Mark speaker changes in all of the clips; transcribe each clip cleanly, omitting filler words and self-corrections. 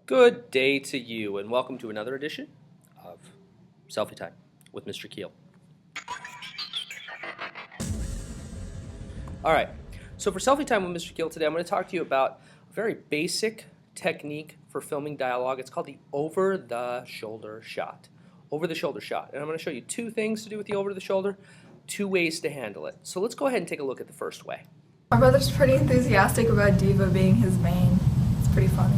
Speaker 1: Good day to you, and welcome to another edition of Selfie Time with Mr. Keel. All right, so for Selfie Time with Mr. Keel today, I'm going to talk to you about a very basic technique for filming dialogue. It's called the over-the-shoulder shot. Over-the-shoulder shot. And I'm going to show you two things to do with the over-the-shoulder, two ways to handle it. So let's go ahead and take a look at the first way.
Speaker 2: My brother's pretty enthusiastic about Diva being his main. It's pretty funny.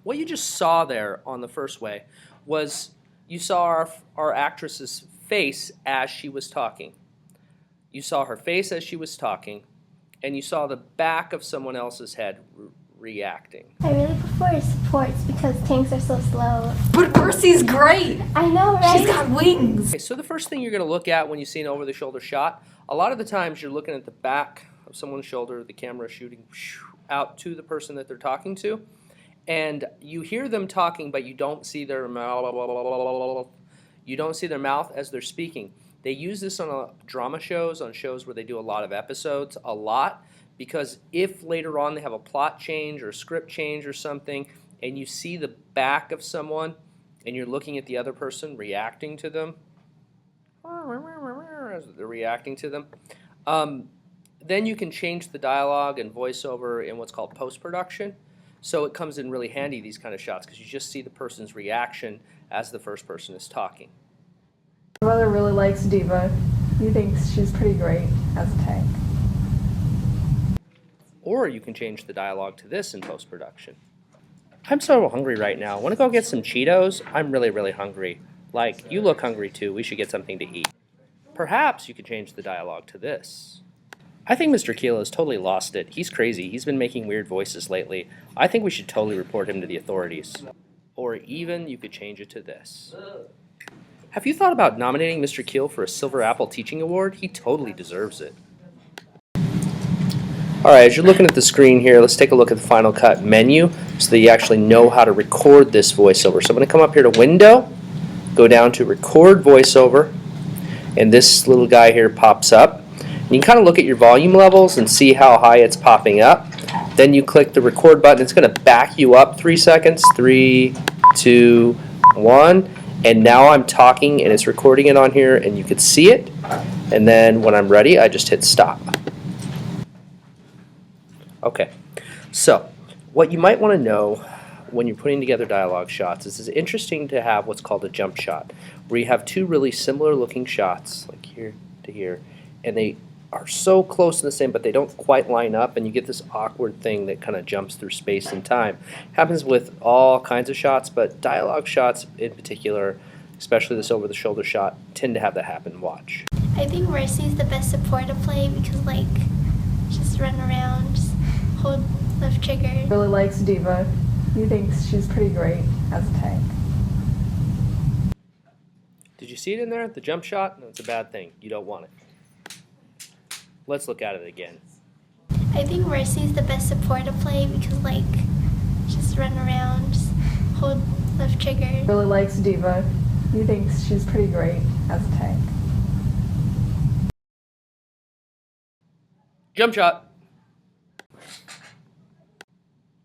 Speaker 1: What you just saw there on the first way was you saw our actress's face as she was talking. You saw her face as she was talking, and you saw the back of someone else's head reacting.
Speaker 3: I really prefer supports because tanks are so slow.
Speaker 2: But Mercy's great!
Speaker 3: I know, right?
Speaker 2: She's got wings!
Speaker 1: Okay, so the first thing you're going to look at when you see an over-the-shoulder shot, a lot of the times you're looking at the back of someone's shoulder, the camera is shooting out to the person that they're talking to, and you hear them talking, but you don't see their mouth. You don't see their mouth as they're speaking. They use this on drama shows, on shows where they do a lot of episodes, a lot, because if later on they have a plot change or a script change or something, and you see the back of someone, and you're looking at the other person reacting to them, as they're reacting to them, then you can change the dialogue and voiceover in what's called post-production. So it comes in really handy, these kind of shots, because you just see the person's reaction as the first person is talking.
Speaker 2: My brother really likes Diva. He thinks she's pretty great as a tank.
Speaker 1: Or you can change the dialogue to this in post-production. I'm so hungry right now. Want to go get some Cheetos? I'm really, really hungry. Like, you look hungry too. We should get something to eat. Perhaps you could change the dialogue to this. I think Mr. Keel has totally lost it. He's crazy. He's been making weird voices lately. I think we should totally report him to the authorities. Or even you could change it to this. Have you thought about nominating Mr. Keel for a Silver Apple Teaching Award? He totally deserves it. Alright, as you're looking at the screen here, let's take a look at the Final Cut menu so that you actually know how to record this voiceover. So I'm going to come up here to Window, go down to Record Voiceover, and this little guy here pops up. You can kind of look at your volume levels and see how high it's popping up. Then you click the record button. It's going to back you up 3 seconds. 3, 2, 1. And now I'm talking and it's recording it on here and you can see it. And then when I'm ready, I just hit stop. Okay. So what you might want to know when you're putting together dialogue shots is it's interesting to have what's called a jump shot, where you have two really similar looking shots, like here to here, and they are so close to the same, but they don't quite line up, and you get this awkward thing that kind of jumps through space and time. Happens with all kinds of shots, but dialogue shots in particular, especially this over-the-shoulder shot, tend to have that happen. Watch.
Speaker 3: I think Mercy's the best support to play because, like, just run around, just hold left trigger.
Speaker 2: Really likes Diva. He thinks she's pretty great as a tank.
Speaker 1: Did you see it in there? The jump shot? No, it's a bad thing. You don't want it. Let's look at it again.
Speaker 3: I think Mercy's the best support to play because, like, just run around, just hold left trigger.
Speaker 2: Really likes Diva. He thinks she's pretty great as a tank.
Speaker 1: Jump shot.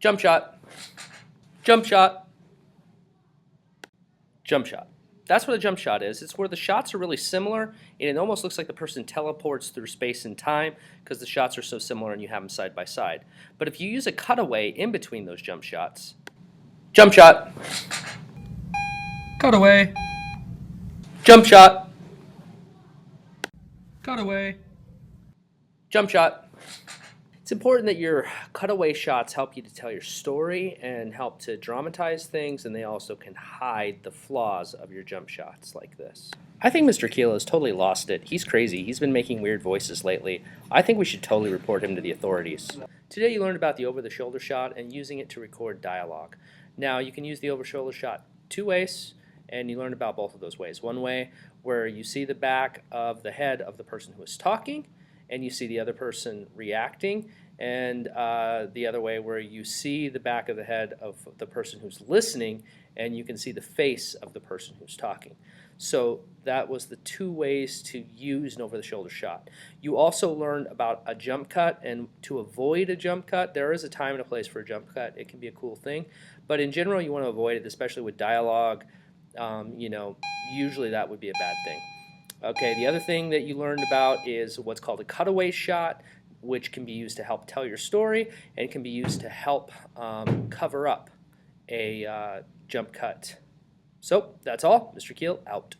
Speaker 1: Jump shot. Jump shot. Jump shot. That's what a jump shot is. It's where the shots are really similar, and it almost looks like the person teleports through space and time because the shots are so similar and you have them side by side. But if you use a cutaway in between those jump shots, jump shot, cutaway, jump shot, cutaway, jump shot. It's important that your cutaway shots help you to tell your story and help to dramatize things, and they also can hide the flaws of your jump shots like this. I think Mr. Keel has totally lost it. He's crazy. He's been making weird voices lately. I think we should totally report him to the authorities. Today you learned about the over-the-shoulder shot and using it to record dialogue. Now you can use the over-shoulder shot two ways, and you learned about both of those ways. One way where you see the back of the head of the person who is talking, and you see the other person reacting, and the other way where you see the back of the head of the person who's listening and you can see the face of the person who's talking. So that was the 2 ways to use an over-the-shoulder shot. You also learned about a jump cut, and to avoid a jump cut, there is a time and a place for a jump cut. It can be a cool thing, but in general you want to avoid it, especially with dialogue. Usually that would be a bad thing. Okay, the other thing that you learned about is what's called a cutaway shot, which can be used to help tell your story and can be used to help cover up a jump cut. So that's all. Mr. Keel out.